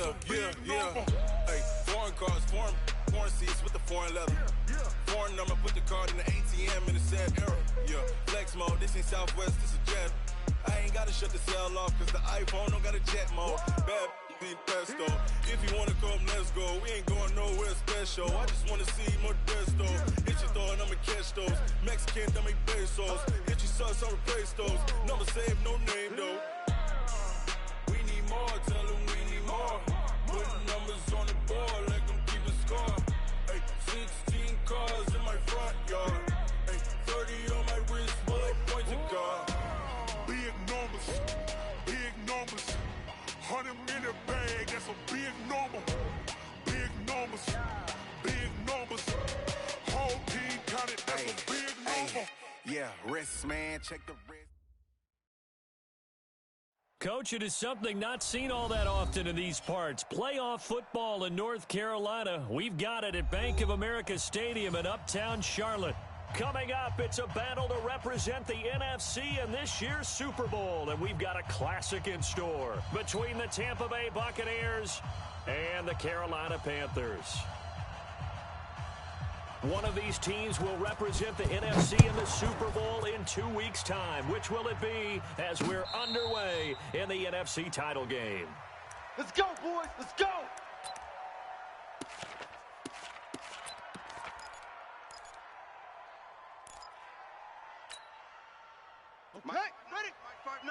Hey, foreign cars, foreign seats with the foreign leather. Foreign number, put the card in the ATM in the sad era. Yeah, flex mode, this ain't Southwest, this is jet. I ain't gotta shut the cell off, cause the iPhone don't got a jet mode. Bad be pesto. If you wanna come, let's go. We ain't going nowhere special. I just wanna see more desto. Hit your throw and I'ma catch those. Mexican, that make pesos. Hit your sauce, I'll replace those. Number save, no name though. We need more, tell them we need more. Putting numbers on the board, let them keep a score. Hey, 16 cars in my front yard. Hey, 30 on my wrist, bullet points of God. Big numbers, 100 in the bag, that's a big number. Big numbers, whole team counted, that's a big number. Yeah, wrist, man, check the wrist. Coach, it is something not seen all that often in these parts. Playoff football in North Carolina. We've got it at Bank of America Stadium in Uptown Charlotte. Coming up, it's a battle to represent the NFC in this year's Super Bowl, and we've got a classic in store between the Tampa Bay Buccaneers and the Carolina Panthers. One of these teams will represent the NFC in the Super Bowl in 2 weeks' time. Which will it be as we're underway in the NFC title game? Let's go, boys. Let's go. Okay, ready? 5'9".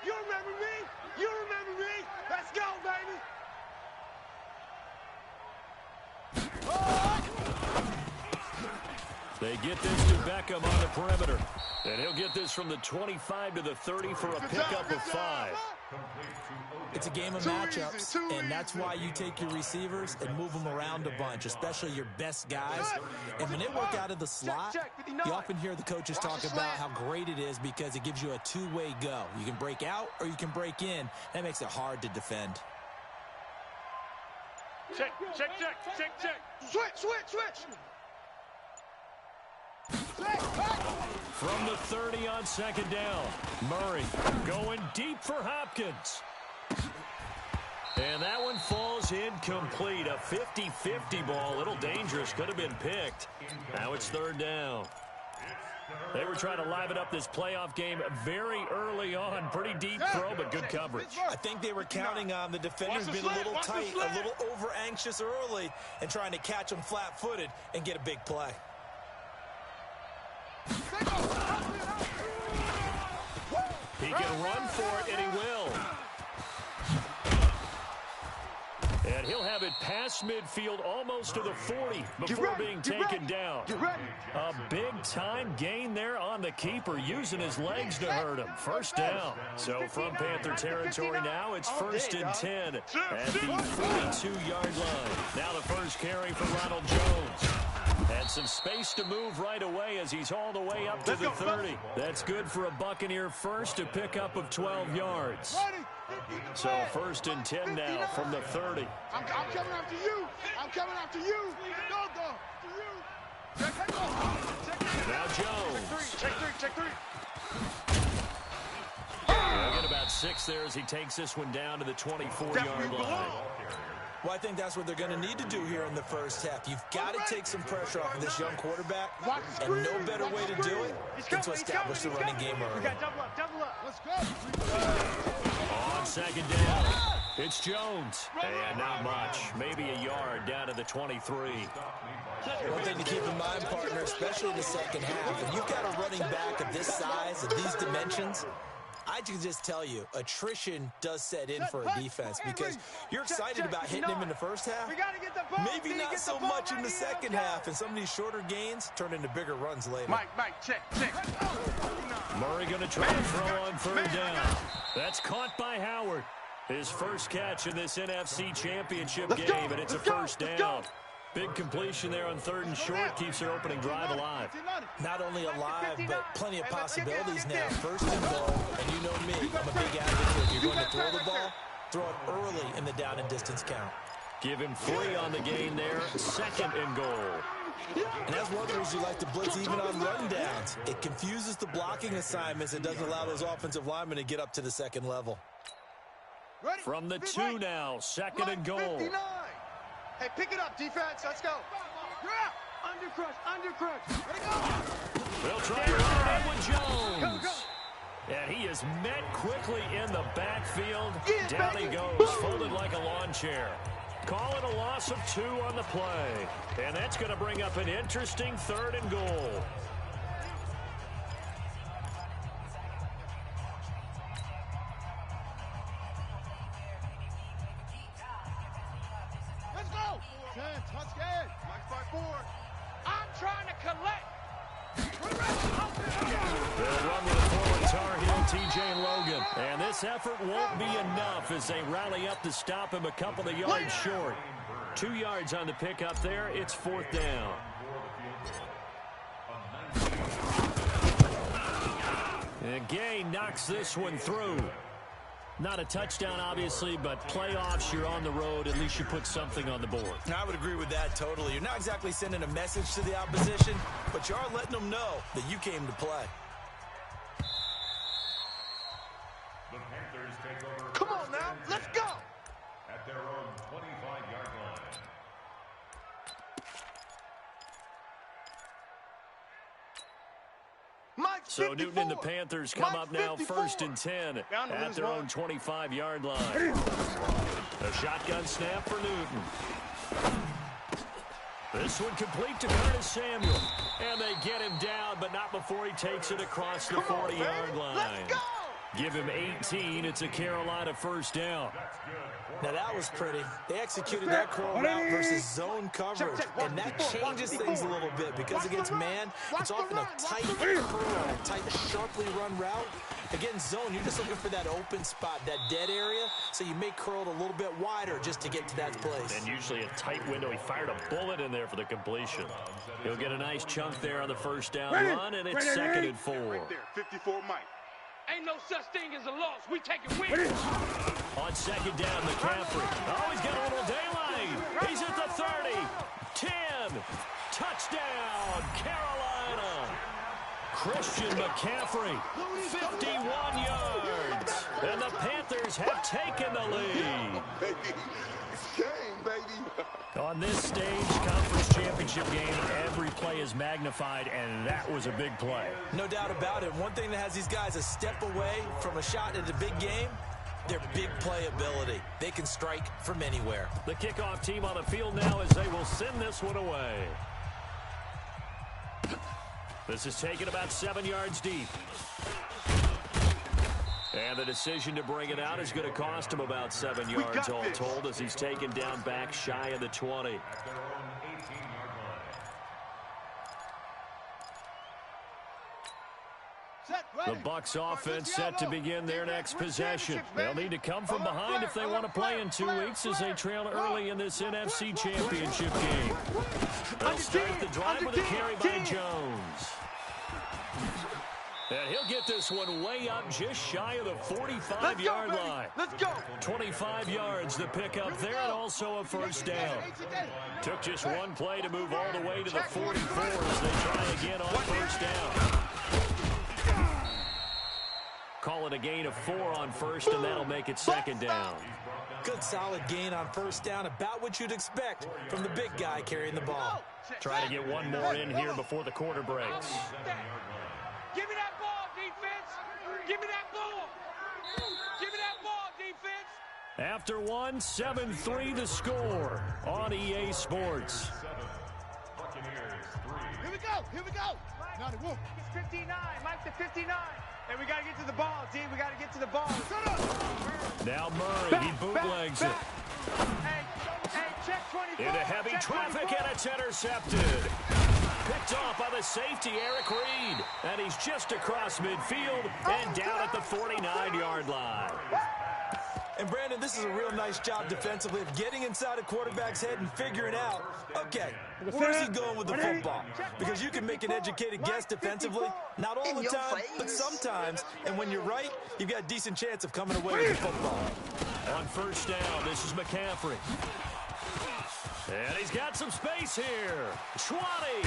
You remember me? You remember me? Let's go, baby. They get this to Beckham on the perimeter. And he'll get this from the 25 to the 30 for a pickup of 5. It's a game of matchups, and that's why you take your receivers and move them around a bunch, especially your best guys. And when they work out of the slot, you often hear the coaches talk about how great it is because it gives you a two-way go. You can break out or you can break in. That makes it hard to defend. Check. Switch. From the 30 on second down, Murray going deep for Hopkins. And that one falls incomplete. A 50-50 ball, a little dangerous, could have been picked. Now it's third down. They were trying to liven up this playoff game very early on. Pretty deep throw, but good coverage. I think they were counting on the defenders being a little tight, a little over-anxious early, and trying to catch them flat-footed and get a big play. He can run for it, and he will. And he'll have it past midfield, almost to the 40, before being taken down. A big-time gain there on the keeper, using his legs to hurt him. First down. So from Panther territory now, it's 1st and 10 at the 42-yard line. Now the first carry for Ronald Jones. And some space to move right away as he's all the way up to the 30. That's good for a Buccaneer first, a pickup of 12 yards. So 1st and 10 now from the 30. I'm coming after you. I'm coming after you. Go. Now Jones. Check three. He'll get about 6 there as he takes this one down to the 24-yard line. Well, I think that's what they're going to need to do here in the first half. You've got to take some pressure off of this young quarterback, and no better way to do it than to establish the running game early. Double up. Let's go. On second down, it's Jones. And not much. Maybe a yard down to the 23. One thing to keep in mind, partner, especially in the second half, if you've got a running back of this size, of these dimensions, I can just tell you, attrition does set in for a defense because you're excited about hitting him in the first half. Maybe not so much in the second half, and some of these shorter gains turn into bigger runs later. Mike, check. Murray going to try to throw on third down. That's caught by Howard. His first catch in this NFC Championship game, and it's a first down. Big completion there on 3rd and short, keeps their opening drive alive. Not only alive, but plenty of possibilities now. 1st and goal, and you know me, I'm a big advocate. If you're going to throw the ball, throw it early in the down and distance count. Give him 3 on the gain there, 2nd and goal. And that's one of the reasons you like to blitz even on run downs. It confuses the blocking assignments. It doesn't allow those offensive linemen to get up to the second level. From the 2 now, second and goal. 59. Hey, pick it up, defense. Let's go. Under crush. Ready, go. They'll try to run it in with Jones. And he is met quickly in the backfield. Down he goes, folded like a lawn chair. Call it a loss of 2 on the play. And that's going to bring up an interesting 3rd and goal. Let's go. 10, touchdown. Mike 5-4. I'm trying to collect. They'll run with a forward Tar Heel, T.J. Logan. And this effort won't be enough as they rally up to stop him a couple of yards short. 2 yards on the pickup there. It's 4th down. And Gay knocks this one through. Not a touchdown, obviously, but playoffs, you're on the road. At least you put something on the board. I would agree with that totally. You're not exactly sending a message to the opposition, but you are letting them know that you came to play. The Panthers take over. Come on now, let's go. At their own 25-yard line. Mike So 54. Newton and the Panthers come up now 1st and 10 at their own 25-yard line. A shotgun snap for Newton. This one complete to Curtis Samuel. And they get him down, but not before he takes it across the 40-yard line. Let's go. Give him 18. It's a Carolina 1st down. Now that was pretty. They executed that curl route versus zone coverage, and that changes things a little bit because against man, it's often a tight curl, a tight, sharply run route. Against zone, you're just looking for that open spot, that dead area, so you may curl it a little bit wider just to get to that place. And usually a tight window. He fired a bullet in there for the completion. He'll get a nice chunk there on the 1st down run, and it's 2nd and 4. Right there, 54 Mike. Ain't no such thing as a loss. We take it wins. On 2nd down, McCaffrey. Oh, he's got a little daylight. He's at the 30. 10. Touchdown, Carolina. Christian McCaffrey, 51 yards. And the Panthers have taken the lead. It's game, baby. On this stage, conference championship game, every play is magnified, and that was a big play. No doubt about it. One thing that has these guys a step away from a shot at a big game, their big play ability. They can strike from anywhere. The kickoff team on the field now as they will send this one away. This is taken about 7 yards deep. And the decision to bring it out is going to cost him about 7 yards all told as he's taken down back shy of the 20. The Bucs offense set to begin their next possession. They'll need to come from behind if they want to play in 2 weeks as they trail early in this NFC Championship game. They'll start the drive with a carry by Jones. And he'll get this one way up just shy of the 45-yard line. Let's go. 25 yards to pick up there and also a 1st down. Took just one play to move all the way to the 44 as they try again on 1st down. Call it a gain of 4 on 1st, and that'll make it 2nd down. Good solid gain on 1st down, about what you'd expect from the big guy carrying the ball. Try to get one more in here before the quarter breaks. Give me that ball, defense. Give me that ball. Give me that ball, defense. After one, 7-3 the score on EA Sports. Here we go. Here we go. Not a whoop. It's 59. Mike to 59. Hey, we got to get to the ball, D. We got to get to the ball. Shut up. Now Murray, he bootlegs it. Hey, check 24. Into heavy check traffic, 24. and it's intercepted. Picked off by the safety, Eric Reed. And he's just across midfield and down at the 49-yard line. And Brandon, this is a real nice job defensively of getting inside a quarterback's head and figuring out, okay, where's he going with the football? Because you can make an educated guess defensively, not all the time, but sometimes. And when you're right, you've got a decent chance of coming away with the football. On 1st down, this is McCaffrey. And he's got some space here. Schwani.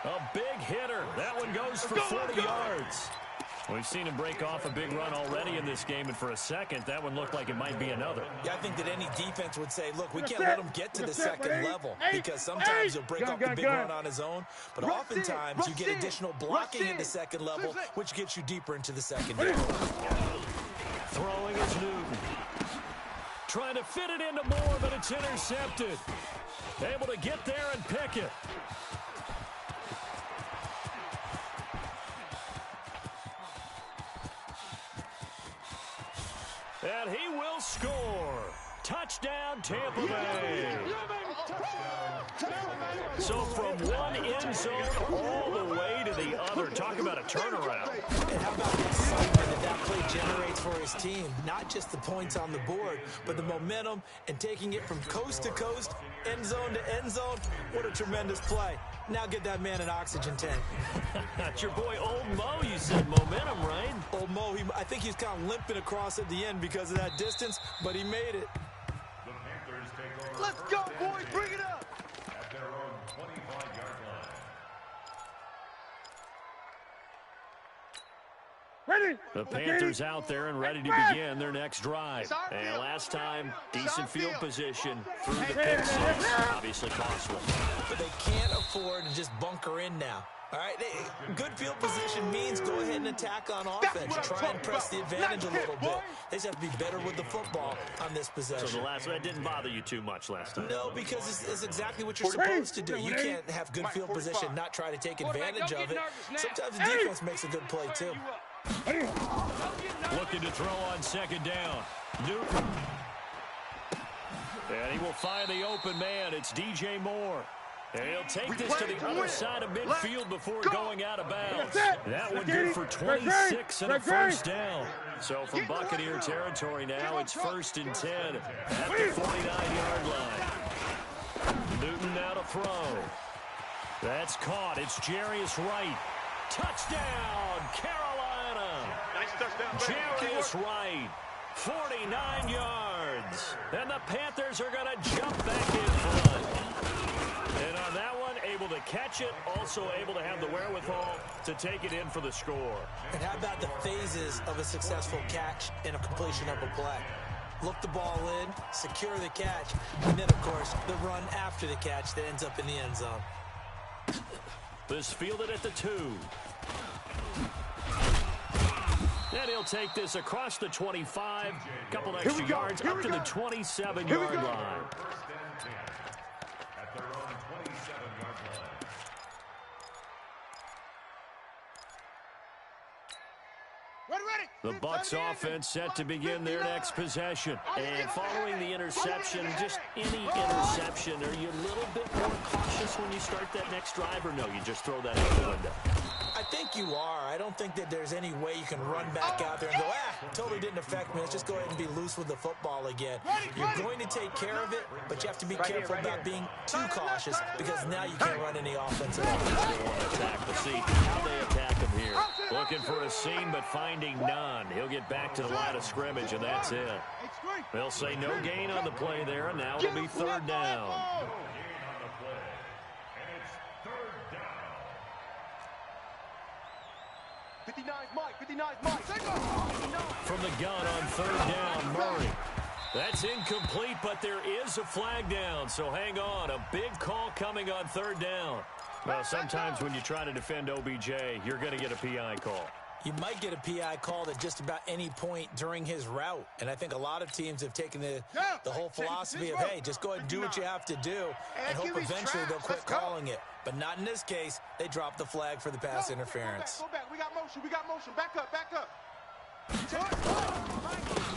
A big hitter. That one goes for 40 yards. We've seen him break off a big run already in this game, and for a second, that one looked like it might be another. Yeah, I think that any defense would say, look, we can't let him get to the second level because sometimes he'll break off the big run on his own, but oftentimes you get additional blocking at the second level, which gets you deeper into the secondary. Throwing is Newton. Trying to fit it into Moore, but it's intercepted. Able to get there and pick it. And he will score. Touchdown, Tampa Bay. So from one end zone all the way to the other. Talk about a turnaround. And how about the excitement that play generates for his team? Not just the points on the board, but the momentum and taking it from coast to coast, end zone to end zone. What a tremendous play. Now get that man an oxygen tank. That's your boy Old Mo. You said momentum, right? Old Mo, I think he's kind of limping across at the end because of that distance, but he made it. Let's go, boys. Bring it up. At their own 25-yard line. Ready. The Panthers out there and ready to begin their next drive. And last time, decent field position through the pick six. Obviously costly. But they can't afford to just bunker in now. All right, good field position means go ahead and attack on offense. Try and press the advantage a little bit. They just have to be better with the football on this possession. So the last one didn't bother you too much last time? No, because it's exactly what you're supposed to do. You can't have good field position, not try to take advantage of it. Sometimes the defense makes a good play, too. Looking to throw on second down. Newton. And he will find the open man. It's DJ Moore. And he'll take this to the other side of midfield before going out of bounds. That one good for 26 and a first down. So from Buccaneer territory now, it's 1st and 10 at the 49-yard line. Newton now to throw. That's caught. It's Jarius Wright. Touchdown, Carolina. Nice touchdown. Jarius Wright, 49 yards. And the Panthers are going to jump back in front. And on that one, able to catch it, also able to have the wherewithal to take it in for the score. And how about the phases of a successful catch and a completion of a play? Look the ball in, secure the catch, and then, of course, the run after the catch that ends up in the end zone. This fielded at the 2. And he'll take this across the 25, couple extra yards up to the 27-yard line. At their own 27-yard line. The Bucs offense set to begin their next possession. And following the interception, just any interception, are you a little bit more cautious when you start that next drive, or no, you just throw that out the window? I think you are. I don't think that there's any way you can run back out there and go, totally didn't affect me. Let's just go ahead and be loose with the football again. You're going to take care of it, but you have to be careful about being too cautious because now you can't run any offense at all. They want to attack. We'll see how they attack him here. Looking for a seam, but finding none. He'll get back to the line of scrimmage, and that's it. They'll say no gain on the play there, and now it'll be 3rd down. 59's Mike. 59's Mike. From the gun on 3rd down, Murray. That's incomplete, but there is a flag down, so hang on. A big call coming on 3rd down. Well, sometimes when you try to defend OBJ, you're going to get a PI call. You might get a PI called at just about any point during his route. And I think a lot of teams have taken the whole philosophy of, hey, just go ahead and do what you have to do and hope eventually they'll quit calling it. But not in this case. They dropped the flag for the pass interference. Go back. We got motion. Back up.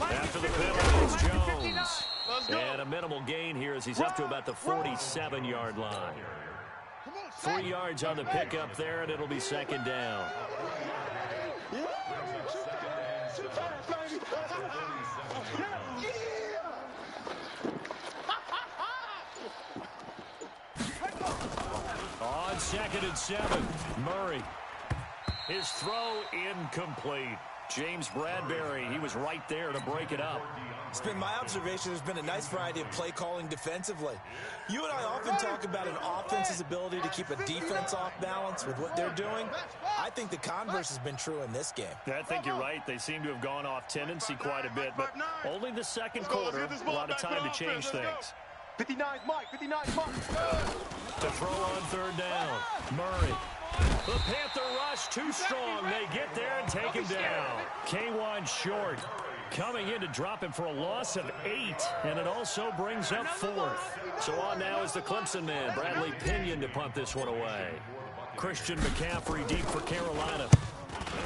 After the penalty, it's Jones. And a minimal gain here as he's up to about the 47-yard line. 3 yards on the pickup there, and it'll be 2nd down. On 2nd and 7, Murray. His throw incomplete. James Bradbury, he was right there to break it up. It's been my observation there's been a nice variety of play calling defensively. You and I often talk about an offense's ability to keep a defense off balance with what they're doing. I think the converse has been true in this game. I think you're right. They seem to have gone off tendency quite a bit, but only the second quarter, a lot of time to change things. 59's Mike, 59's Mike. To throw on third down, Murray. The Panther rush too strong. They get there and take him down. K1 short. Coming in to drop him for a loss of 8, and it also brings up 4th. So on now is the Clemson man, Bradley Pinion, to punt this one away. Christian McCaffrey deep for Carolina.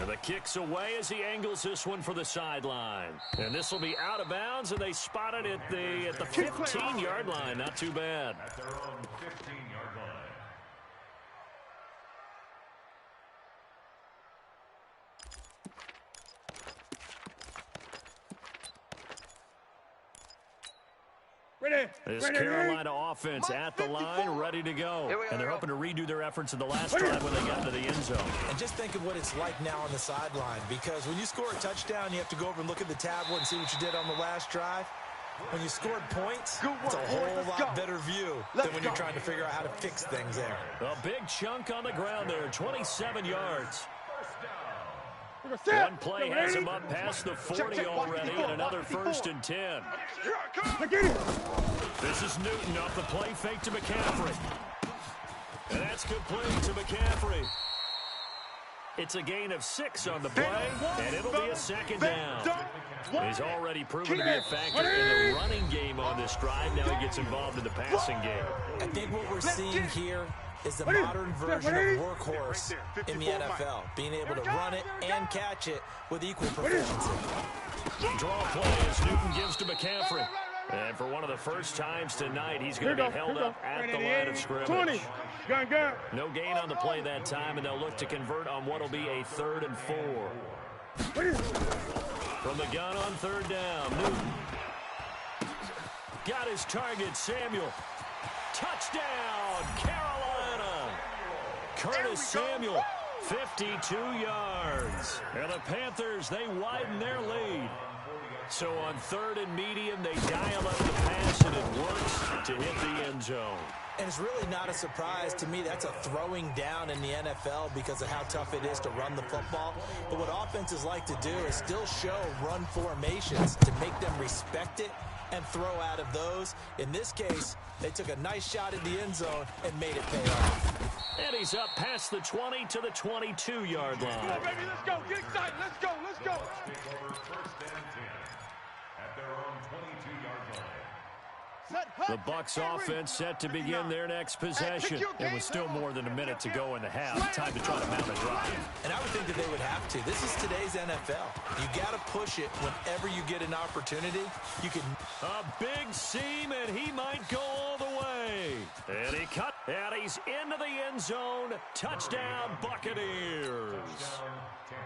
And the kick's away as he angles this one for the sideline. And this will be out of bounds, and they spot it at the 15-yard line. Not too bad. At their own 15-yard line. This Carolina offense at the line, ready to go. And they're hoping to redo their efforts in the last drive when they got into the end zone. And just think of what it's like now on the sideline, because when you score a touchdown, you have to go over and look at the tablet and see what you did on the last drive. When you scored points, it's a whole lot better view than when you're trying to figure out how to fix things there. A big chunk on the ground there, 27 yards. One play has him up past the 40 already, and another 1st and 10. This is Newton off the play fake to McCaffrey. And that's complete to McCaffrey. It's a gain of 6 on the play, and it'll be a 2nd down. He's already proven to be a factor in the running game on this drive. Now he gets involved in the passing game. I think what we're seeing here is the modern version of workhorse in the NFL, being able to run it and catch it with equal proficiency. Draw play as Newton gives to McCaffrey. And for one of the first times tonight, he's going to be held up at the line of scrimmage. No gain on the play that time, and they'll look to convert on what will be a 3rd and 4. From the gun on 3rd down, Newton. Got his target, Samuel. Touchdown, Carolina. Curtis Samuel, 52 yards. And the Panthers, they widen their lead. So on 3rd and medium, they dial up the pass, and it works to hit the end zone. And it's really not a surprise to me. That's a throwing down in the NFL because of how tough it is to run the football. But what offenses like to do is still show run formations to make them respect it and throw out of those. In this case, they took a nice shot in the end zone and made it pay off. And he's up past the 20 to the 22-yard line. Come on, baby, let's go. Get excited. Let's go. Let's go. At their own 22-yard line. The Bucs offense set to begin their next possession. And with still more than a minute to go in the half, time to try to mount a drive. And I would think that they would have to. This is today's NFL. You got to push it whenever you get an opportunity. You can. A big seam, and he might go all the way. And he cut, and he's into the end zone. Touchdown, Buccaneers.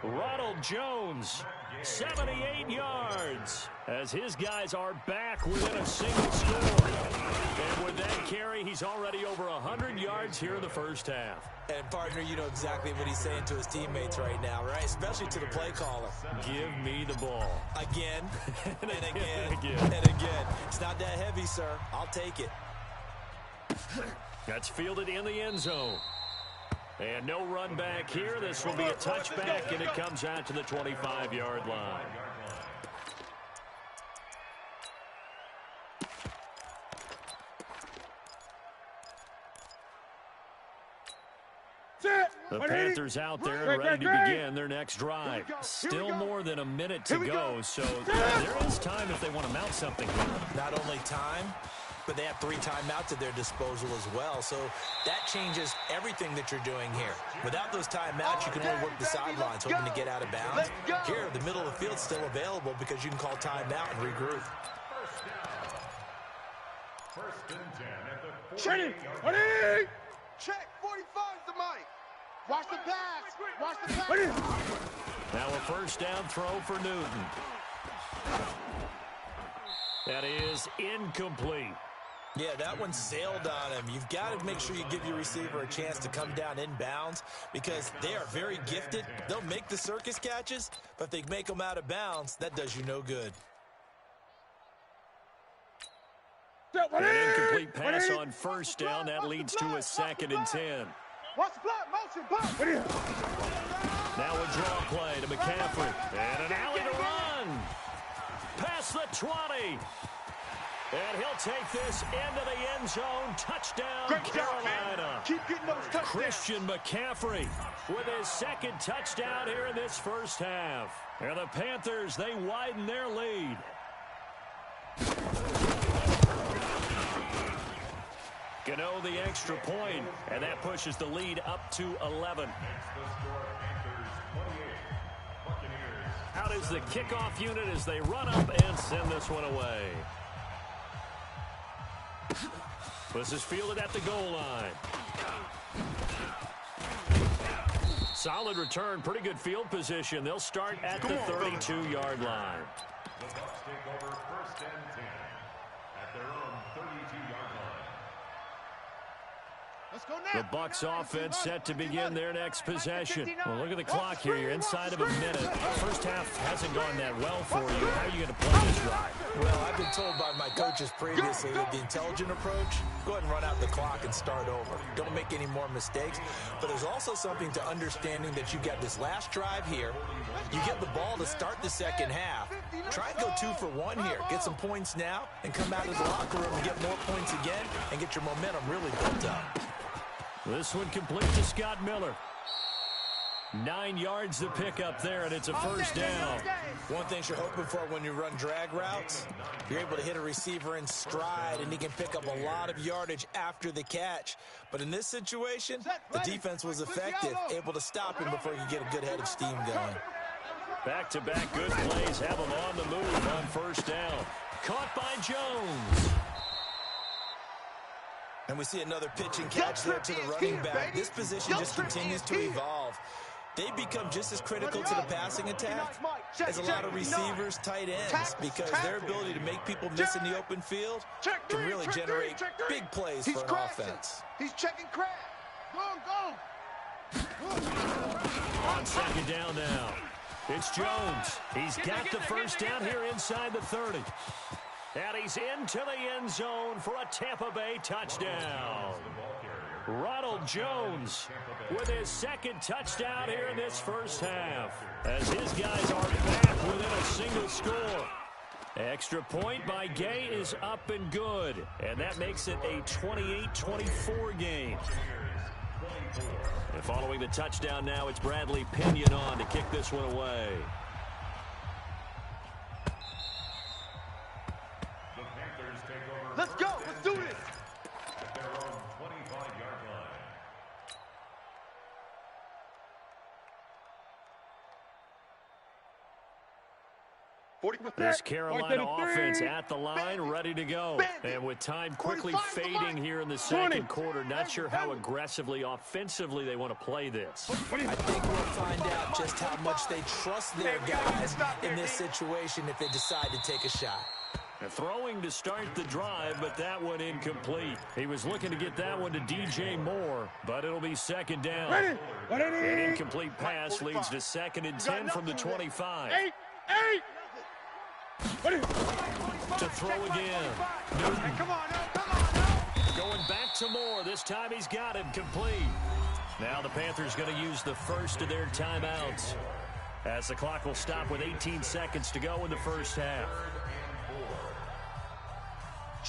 Ronald Jones, 78 yards, as his guys are back within a single score. And with that carry, he's already over 100 yards here in the first half. And, partner, you know exactly what he's saying to his teammates right now, right? Especially to the play caller. Give me the ball. Again, and again, again. and again. It's not that heavy, sir. I'll take it. That's fielded in the end zone. And no run back here. This will be a touchback, and it comes out to the 25-yard line. The Panthers out there ready to begin their next drive. Still more than a minute to go, so there is time if they want to mount something here. Not only time, but they have 3 timeouts at their disposal as well. So that changes everything that you're doing here. Without those timeouts, you can only work the sidelines, hoping to get out of bounds. Here, the middle of the field's still available because you can call timeout and regroup. First and 10 at the 48-yard line. Check, 45's the mic. Watch the pass. Watch the pass. Now a first down throw for Newton. That is incomplete. Yeah, that one sailed on him. You've got to make sure you give your receiver a chance to come down inbounds because they are very gifted. They'll make the circus catches, but if they make them out of bounds, that does you no good. An incomplete pass on first down. That leads to a 2nd and 10. Watch the block, motion, block. Now a draw play to McCaffrey. And an alley to run. Past the 20. And he'll take this into the end zone. Touchdown, Carolina. Keep getting those touchdowns. Christian McCaffrey with his 2nd touchdown here in this first half. And the Panthers, they widen their lead. Gano the extra point, and that pushes the lead up to 11. Out is the kickoff unit as they run up and send this one away. This is fielded at the goal line. Solid return, pretty good field position. They'll start at the 32-yard line. The Bucs take over 1st and 10 at their own 32-yard line. Let's go now. The Bucs offense set to begin their next possession. Well, look at the clock here. You're inside of a minute. First half hasn't gone that well for you. How are you going to play this drive? Well, I've been told by my coaches previously that the intelligent approach, go ahead and run out the clock and start over. Don't make any more mistakes. But there's also something to understanding that you got this last drive here. You get the ball to start the second half. Try and go 2 for 1 here. Get some points now and come out of the locker room and get more points again and get your momentum really built up. This one complete to Scott Miller. 9 yards to pick up there, and it's a first down. One thing you're hoping for when you run drag routes, you're able to hit a receiver in stride, and he can pick up a lot of yardage after the catch. But in this situation, the defense was effective, able to stop him before he could get a good head of steam going. Back-to-back good plays have him on the move on first down. Caught by Jones. And we see another pitch and catch there to the running back. This position just continues to evolve. They become just as critical to the passing attack as a lot of receivers, tight ends, because their ability to make people miss in the open field can really generate big plays for an offense. He's checking crab. Go. On 2nd down now. It's Jones. He's got the first down here inside the 30. And he's into the end zone for a Tampa Bay touchdown. Ronald Jones with his 2nd touchdown here in this first half, as his guys are back within a single score. Extra point by Gay is up and good, and that makes it a 28-24 game. And following the touchdown now, it's Bradley Pinion on to kick this one away. Let's go. Let's do this. At their own 25-yard line. This Carolina offense at the line, ready to go. And with time quickly fading here in the second quarter, not sure how aggressively, offensively they want to play this. I think we'll find out just how much they trust their guys in this situation if they decide to take a shot. Throwing to start the drive, but that one incomplete. He was looking to get that one to DJ Moore, but it'll be 2nd down. An incomplete pass leads to 2nd and 10 from the 25. To throw again. Newton. Come on, now. Going back to Moore. This time he's got him complete. Now the Panthers going to use the first of their timeouts, as the clock will stop with 18 seconds to go in the first half.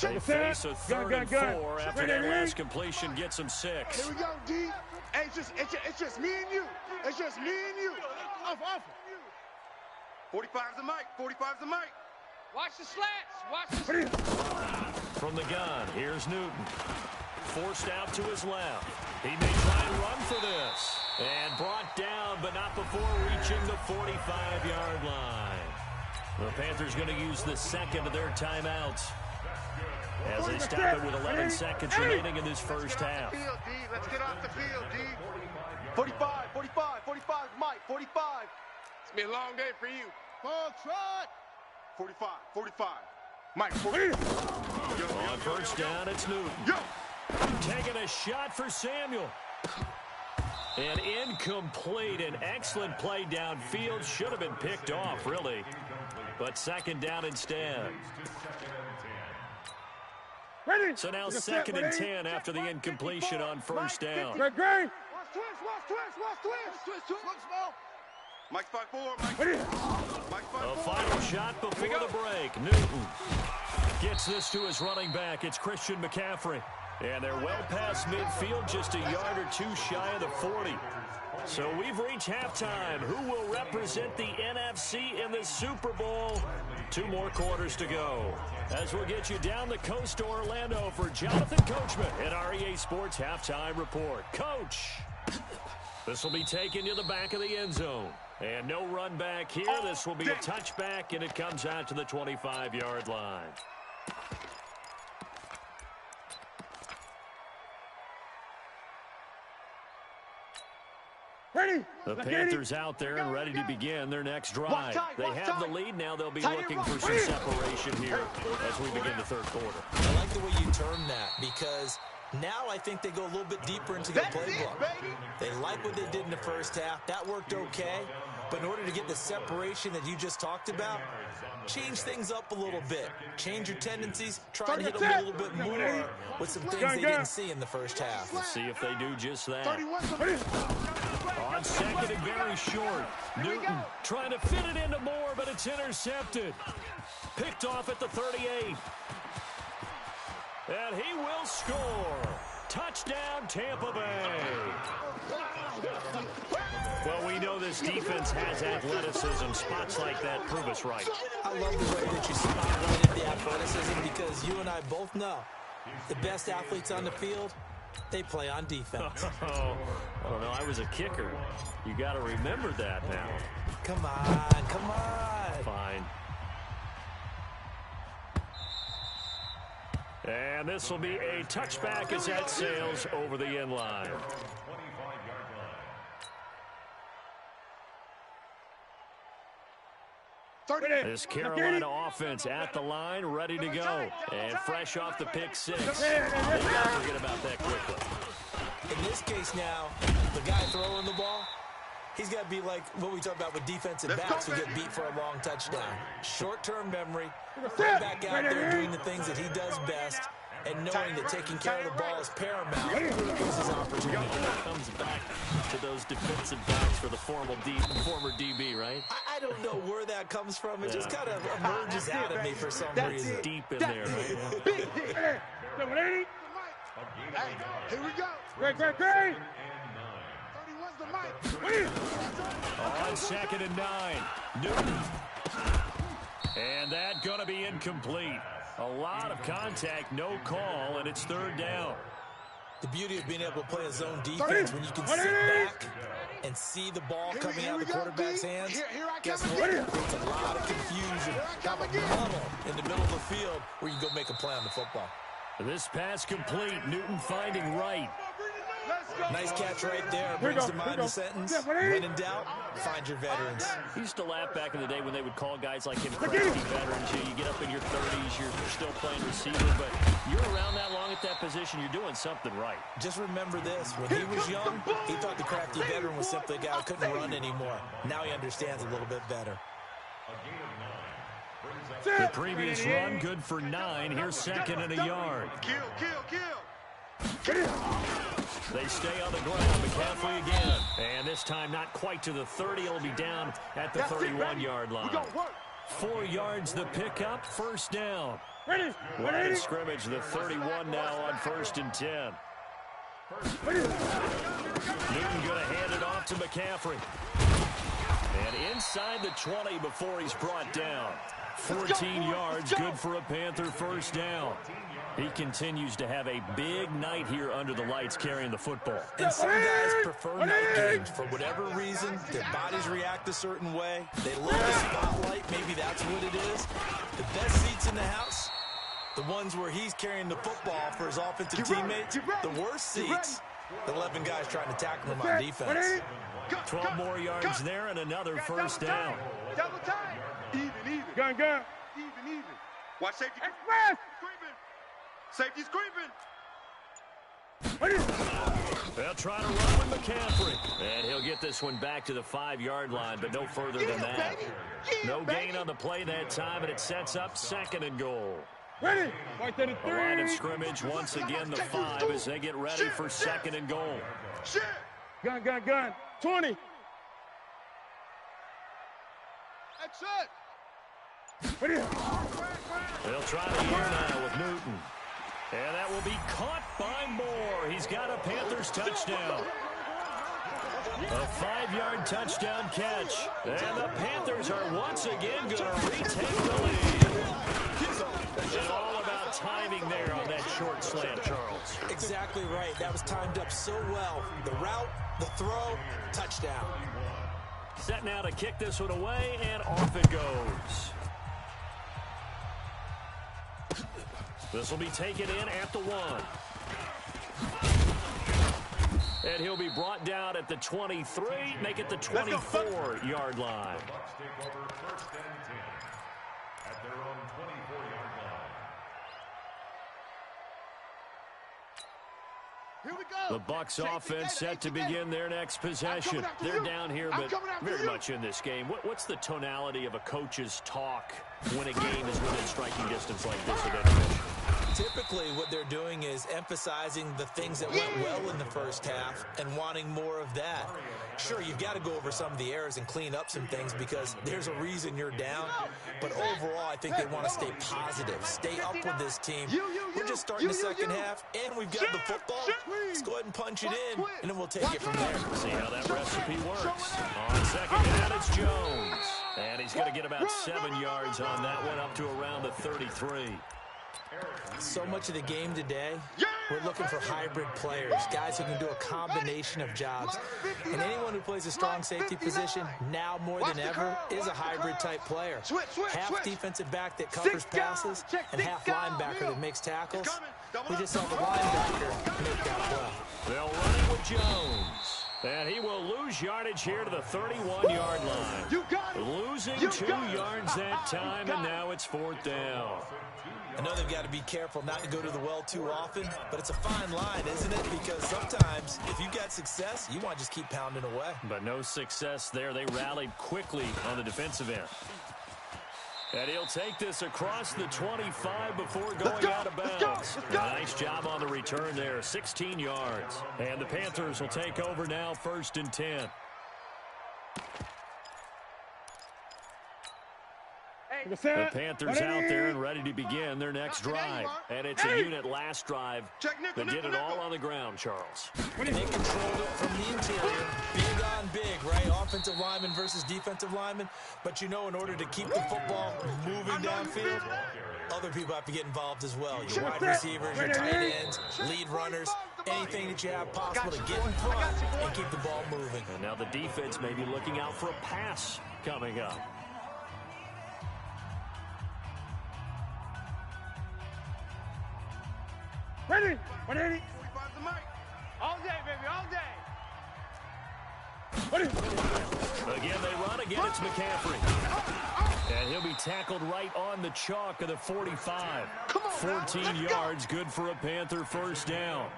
They face a 3rd and 4 after that last completion gets them 6. Here we go, D. Hey, it's just me and you. It's just me and you. Off. 45's the mic. 45's the mic. Watch the slats. Watch the slats. From the gun, here's Newton. Forced out to his left. He may try and run for this. And brought down, but not before reaching the 45-yard line. The Panthers going to use the 2nd of their timeouts, as they stop it with 11 seconds remaining in this first half. Let's get off the field, D. 45, Mike, 45. It's been a long day for you. Ball trot. 45, Mike, 45. On first down, it's Newton. Taking a shot for Samuel. And incomplete. An excellent play downfield. Should have been picked off, really. But second down instead. So now second and 10 after the incompletion on first down. Watch twist. Mike 5-4. A final shot before the break. Newton gets this to his running back. It's Christian McCaffrey. And they're well past midfield, just a yard or two shy of the 40. So we've reached halftime. Who will represent the NFC in the Super Bowl? 2 more quarters to go. As we'll get you down the coast to Orlando for Jonathan Coachman at our EA Sports Halftime Report. Coach, this will be taken to the back of the end zone. And no run back here. This will be a touchback, and it comes out to the 25-yard line. The Panthers out there and ready to begin their next drive. They have the lead now. They'll be looking for some separation here as we begin the third quarter. I like the way you term that because now I think they go a little bit deeper into their playbook. They like what they did in the first half. That worked okay. But in order to get the separation that you just talked about, change things up a little bit. Change your tendencies. Try to hit them a little bit more with some things they didn't see in the first half. We'll see if they do just that. On second and very short. Newton trying to fit it into Moore, but it's intercepted. Picked off at the 38. And he will score. Touchdown, Tampa Bay. Well, we know this defense has athleticism. Spots like that prove us right. I love the way that you spotlighted the athleticism because you and I both know the best athletes on the field, they play on defense. Oh, I don't know. I was a kicker. You got to remember that now. Come on. Fine. And this will be a touchback as that sails over the end line. This Carolina offense at the line, ready to go. And fresh off the pick six. They got to forget about that quickly. In this case now, the guy throwing the ball, he's got to be like what we talk about with defensive backs who get beat for a long touchdown. Short-term memory, right back out there doing the things that he does best, and knowing that taking care of the ball is paramount is his opportunity. Comes back to those defensive backs for the former DB, right? I don't know where that comes from. It just kind of emerges out of me for some reason. Deep in there, right? Here we go. Great. 31's the mic. On second and 9. Newton. And that going to be incomplete. A lot of contact, no call, and it's third down. The beauty of being able to play a zone defense when you can sit back and see the ball coming out of the quarterback's hands. Guess what? It's a lot of confusion. Have a muddle in the middle of the field where you can go make a play on the football. This pass complete. Newton finding Wright. Nice catch right there. Brings to mind the sentence. When in doubt, find your veterans. He used to laugh back in the day when they would call guys like him crafty veterans. You get up in your 30s, you're still playing receiver, but you're around that long at that position, you're doing something right. Just remember this. When he was young, he thought the crafty veteran was simply a guy who couldn't run anymore. Now he understands a little bit better. The previous run, good for 9. Here's second and a yard. Kill. They stay on the ground. McCaffrey again. And this time not quite to the 30. It'll be down at the 31-yard line. 4 yards the pickup. First down. Line of scrimmage, the 31 now on first and 10. Newton going to hand it off to McCaffrey. And inside the 20 before he's brought down. 14 yards, good for a Panther first down. He continues to have a big night here under the lights carrying the football. And some guys prefer night games. For whatever reason, their bodies react a certain way. They love the spotlight. Maybe that's what it is. The best seats in the house, the ones where he's carrying the football for his offensive teammates. The worst seats, the 11 guys trying to tackle him on defense. 12 more yards there and another first down. Double time. Even. Gun. Even. Watch safety. Express. Safety's creeping. They'll try to run with McCaffrey. And he'll get this one back to the 5-yard line, but no further than that. No gain on the play that time, and it sets up 2nd and goal. Ready. The line of scrimmage, once again, the 5 as they get ready for 2nd and goal. Shit. Gun. 20. That's it. Ready. They'll try the air now with Newton. And that will be caught by Moore. He's got a Panthers touchdown. A 5-yard touchdown catch. And the Panthers are once again going to retake the lead. And all about timing there on that short slant, Charles. Exactly right. That was timed up so well. The route, the throw, touchdown. Set now to kick this one away, and off it goes. This will be taken in at the 1. And he'll be brought down at the 23, make it the 24-yard line. The Bucs take over 1st and 10 at their own 24-yard line. Here we go. The Bucs offense set to begin their next possession. They're down here, but very much in this game. What's the tonality of a coach's talk when a game is within striking distance like this at intermission? Typically, what they're doing is emphasizing the things that went well in the first half and wanting more of that. Sure, you've got to go over some of the errors and clean up some things because there's a reason you're down. But overall, I think they want to stay positive, stay up with this team. We're just starting the second half, and we've got the football. Let's go ahead and punch it in, and then we'll take it from there. See how that recipe works. On second down, it's Jones. And he's going to get about 7 yards on that one, up to around the 33. So much of the game today, we're looking for hybrid players, guys who can do a combination of jobs. And anyone who plays a strong safety position, now more than ever, is a hybrid-type player. Half defensive back that covers passes and half linebacker that makes tackles. We just saw the linebacker make that play. They'll run it with Jones. And he will lose yardage here to the 31-yard line. Losing 2 yards that time, and now it's 4th down. I know they've got to be careful not to go to the well too often, but it's a fine line, isn't it? Because sometimes, if you've got success, you want to just keep pounding away. But no success there. They rallied quickly on the defensive end. And he'll take this across the 25 before going out of bounds. Nice job on the return there, 16 yards. And the Panthers will take over now, 1st and 10. The Panthers out there and ready to begin their next drive. And it's a unit last drive that did it all on the ground, Charles. And they controlled it from the interior. Big on big, right? Offensive lineman versus defensive lineman. But you know, in order to keep the football moving downfield, other people have to get involved as well. Your wide receivers, your tight ends, lead runners, anything that you have possible to get in front and keep the ball moving. And now the defense may be looking out for a pass coming up. Ready. All day, baby, all day. Again, they run. Again, it's McCaffrey. And he'll be tackled right on the chalk of the 45. 14 yards, good for a Panther 1st down.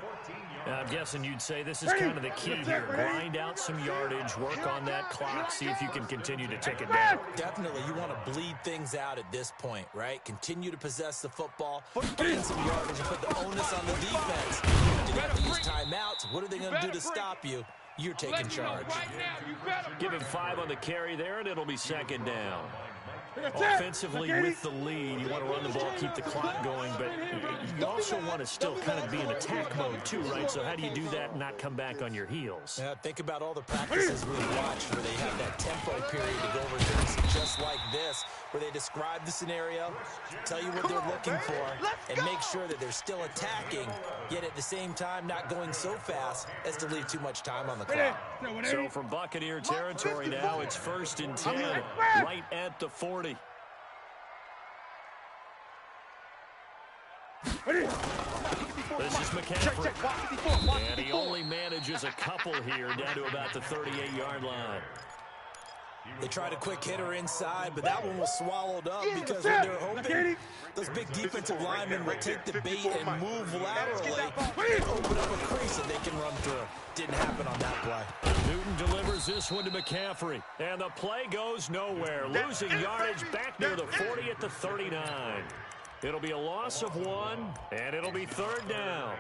Now, I'm guessing you'd say this is kind of the key here. Grind out some yardage, work on that clock, see if you can continue to tick it down. Definitely. You want to bleed things out at this point, right? Continue to possess the football, gain some yardage, and put the onus on the defense. You have to use timeouts. What are they going to do to stop you? You're taking charge. Give him 5 on the carry there, and it'll be 2nd down. Offensively, with the lead, you want to run the ball, keep the clock going, but you also want to still kind of be in attack mode too, right? So how do you do that and not come back on your heels? Yeah, think about all the practices we've watched where they have that tempo period to go over things just like this, where they describe the scenario, tell you what they're looking for, and make sure that they're still attacking, yet at the same time not going so fast as to leave too much time on the clock. So from Buccaneer territory now, it's 1st and 10, right at the 40. This is McCaffrey, and he only manages a couple here down to about the 38-yard line. They tried a quick hitter inside, but that one was swallowed up because when they're open, those big defensive linemen will take the bait and move laterally and open up a crease that they can run through. Didn't happen on that play. Newton delivers this one to McCaffrey, and the play goes nowhere. Losing yardage back near the 40 at the 39. It'll be a loss of 1, and it'll be 3rd down.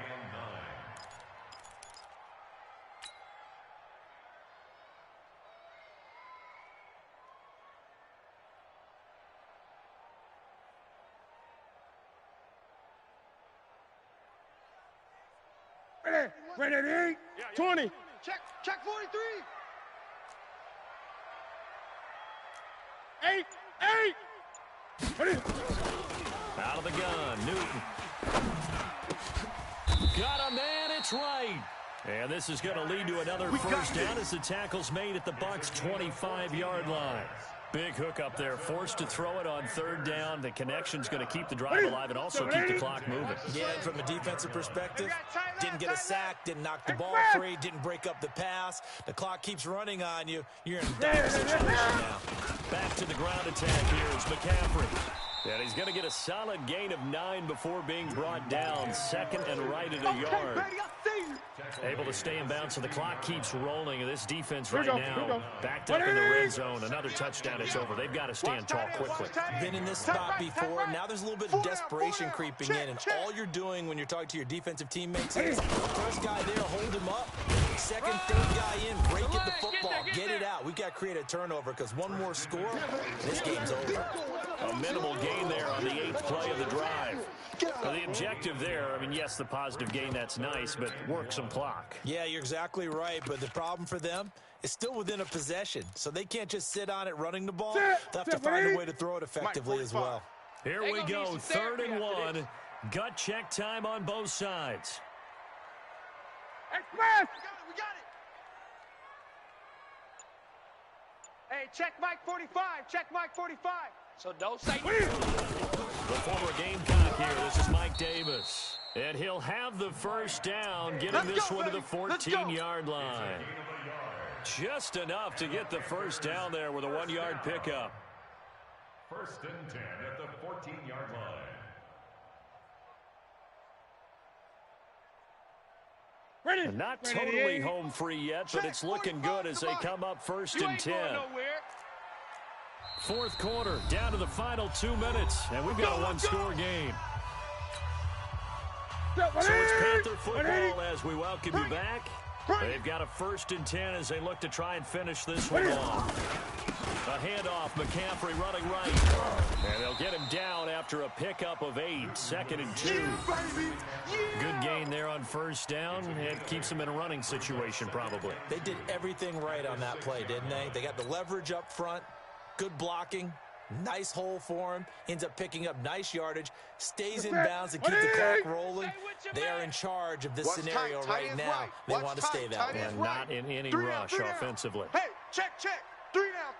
Ready, 20. Check 43. 8. Ready. Out of the gun, Newton. Got a man, it's right. And this is going to lead to another first down as the tackle's made at the Bucs' 25-yard line. Big hook up there, forced to throw it on 3rd down. The connection's going to keep the drive alive and also keep the clock moving. Yeah, and from a defensive perspective, didn't get a sack, didn't knock the ball free, didn't break up the pass. The clock keeps running on you. You're in a dire situation now. Back to the ground attack here is McCaffrey. And he's going to get a solid gain of 9 before being brought down. 2nd and right at a yard. Able to stay in bounds, so the clock keeps rolling. And this defense right now backed up in the red zone. Another touchdown, it's over. They've got to stand tall quickly. Been in this spot before. Now there's a little bit of desperation creeping in. And all you're doing when you're talking to your defensive teammates is first guy there, hold him up. Second, 3rd guy in, break it the football. Get it out. We've got to create a turnover because one more score, this game's over. A minimal gain there on the 8th play of the drive. Well, the objective there, I mean, yes, the positive gain, that's nice, but work some clock. Yeah, you're exactly right, but the problem for them is still within a possession, so they can't just sit on it running the ball. They'll have to find a way to throw it effectively as well. Here we go, 3rd and 1. Gut check time on both sides. Express! We got it. Hey, check Mike 45. Check Mike 45. So don't say The former Gamecock here. This is Mike Davis. And he'll have the first down, getting this one to the 14-yard line. Just enough to get the first down there with a 1-yard pickup. 1st and 10 at the 14-yard line. Ready. Not totally home free yet, but it's looking good as they come up 1st and 10. 4th quarter, down to the final 2 minutes, and we've got a 1-score game. So it's Panther football as we welcome you back. They've got a 1st and 10 as they look to try and finish this one off. A handoff, McCaffrey running right. And they'll get him down after a pickup of 8, 2nd and 2. Good gain there on 1st down. It keeps them in a running situation probably. They did everything right on that play, didn't they? They got the leverage up front, good blocking, nice hole for him, ends up picking up nice yardage, stays in bounds and keeps the clock rolling. They are in charge of this scenario right now. They want to stay that way. And not in any rush offensively. Hey, check. 3 down.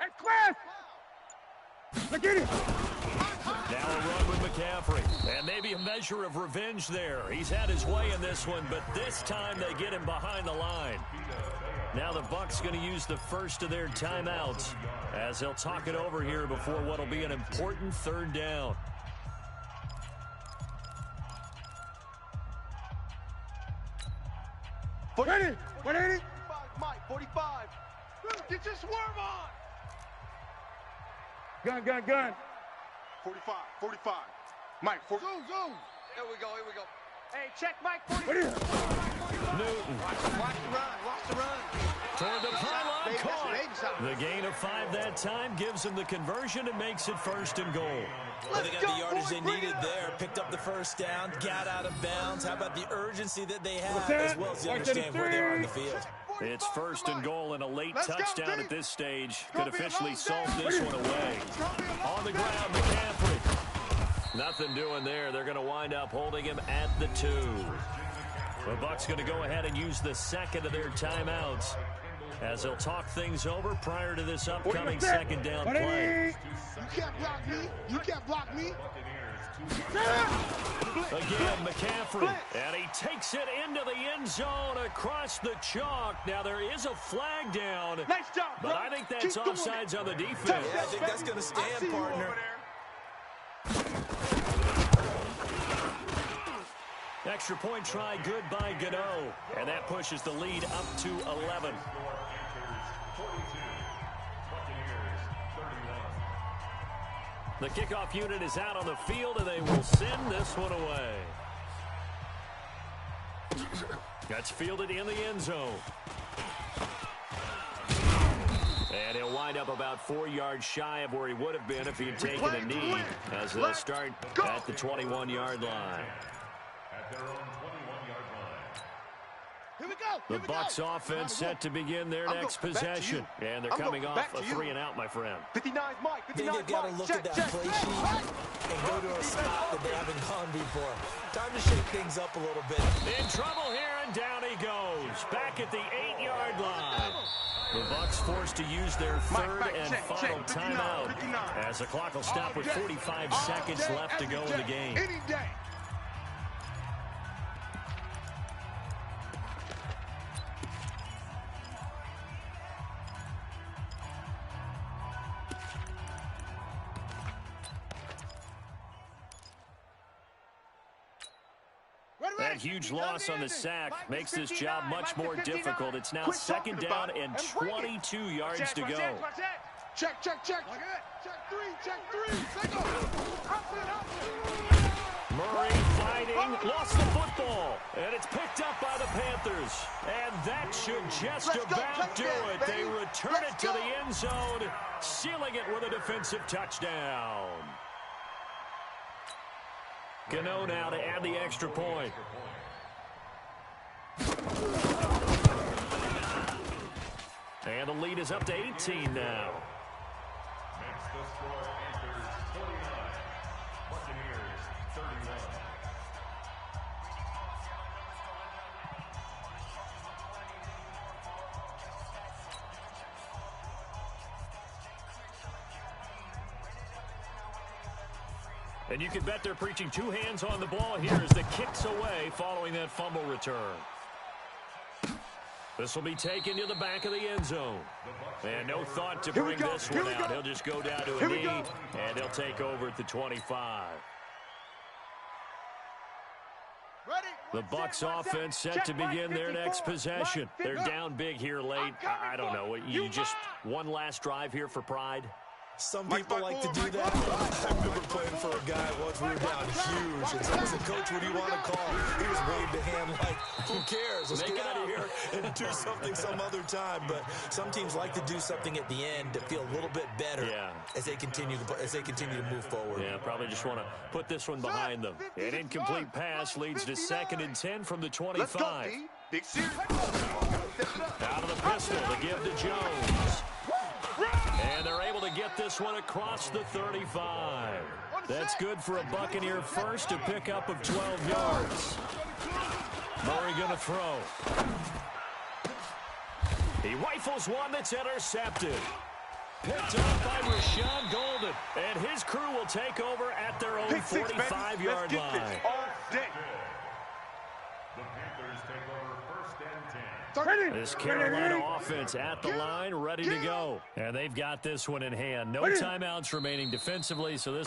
Express! Look at it. Now a run with McCaffrey. And maybe a measure of revenge there. He's had his way in this one, but this time they get him behind the line. Now the Bucs going to use the first of their timeouts as they'll talk it over here before what will be an important 3rd down. Ready. 180. Mike 45. Get your swerve on. Gun. 45. Mike, zoom. Here we go. Hey, check Mike 45. Newton. Watch the run. Toward the pylon, caught. The gain of 5 that time gives them the conversion and makes it 1st and goal. Well, they got the yardage they needed there, picked up the 1st down, got out of bounds. How about the urgency that they have as well as they understand where they are on the field? It's 1st and goal and a late touchdown at this stage could officially solve this one away. On the ground, McCaffrey. Nothing doing there. They're going to wind up holding him at the 2. The Bucs going to go ahead and use the 2nd of their timeouts as they'll talk things over prior to this upcoming 2nd down play. You can't block me. Again, McCaffrey, and he takes it into the end zone across the chalk. Now, there is a flag down, Nice job, bro. but I think that's offsides on the defense. Yeah, I think that's going to stand, partner. Extra point try, good by Gano, and that pushes the lead up to 11. The kickoff unit is out on the field, and they will send this one away. That's fielded in the end zone. And he'll wind up about 4 yards shy of where he would have been if he had taken a knee, as they'll start at the 21-yard line. At their own 21-yard line. Here we go. The Bucs offense set to begin their next possession. And they're coming off a 3-and-out, my friend. 59's Mike. I think they've got to look at that play sheet and go to a spot that they haven't gone before. Time to shake things up a little bit. In trouble here, and down he goes. Back at the 8-yard line. The Bucs forced to use their third and final timeout, as the clock will stop with 45 seconds left to go in the game. Any day. That huge loss on the sack makes this job much more difficult. It's now second down and 22 yards to go. Check. Check 3. Let's go. Murray fighting, lost the football, and it's picked up by the Panthers. And that should just about do it. They return it to the end zone, sealing it with a defensive touchdown. Gano now to add the extra point. And the lead is up to 18 now. Makes the score Panthers 49, Buccaneers 31. And you can bet they're preaching 2 hands on the ball here as the kick's away following that fumble return. This will be taken to the back of the end zone. And no thought to bring this one out. He'll just go down to a knee, and he'll take over at the 25. The Bucs offense set to begin their next possession. They're down big here late. I don't know. You just one last drive here for pride? Some people like to do that. I remember playing for a guy once we were down huge, and someone said, "Coach, what do you want to call?" He was waved a hand like, "Who cares? Let's get out of here and do something some other time." But some teams like to do something at the end to feel a little bit better as they continue to move forward. Yeah, probably just want to put this one behind them. An incomplete pass leads to 2nd and 10 from the 25. Big series. Out of the pistol to give to Jones. And they're able to get this one across the 35. That's good for a Buccaneer first, a pickup of 12 yards. Murray going to throw. He rifles one that's intercepted. Picked up by Rashawn Golden. And his crew will take over at their own 45-yard line. The Panthers take over 1st and 10. This Carolina offense at the line, ready to go. And they've got this one in hand. No timeouts remaining defensively, so this